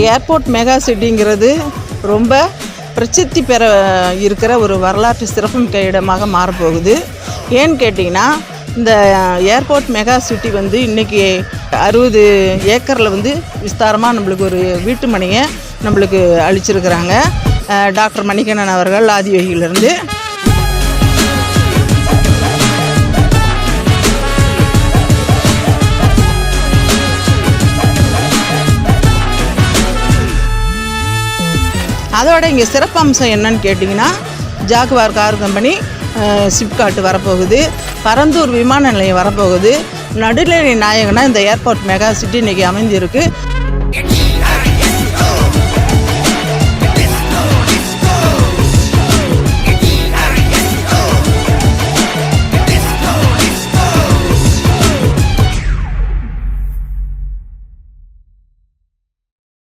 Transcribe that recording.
Airport mega சிட்டிங்கிறது ரொம்ப பிரசித்தி பெற இருக்கிற ஒரு வரலாற்று சிறப்புமிக்க இடமாக மாறப்போகுது. ஏன்னு கேட்டிங்கன்னா, இந்த ஏர்போர்ட் மெகா சிட்டி வந்து இன்றைக்கி 60 ஏக்கரில் வந்து விஸ்தாரமாக நம்மளுக்கு ஒரு வீட்டு மனையை நம்மளுக்கு அளிச்சிருக்கிறாங்க டாக்டர் மணிகண்டன் அவர்கள் ஆதியோகியிலிருந்து. அதோட இங்கே சிறப்பம்சம் என்னன்னு கேட்டிங்கன்னா, ஜாகுவார் கார் கம்பெனி, சிப்காட் வரப்போகுது, பரந்தூர் விமான நிலையம் வரப்போகுது. நடுநிலை நாயகனாக இந்த ஏர்போர்ட் மெகா சிட்டி இன்றைக்கி அமைந்திருக்கு.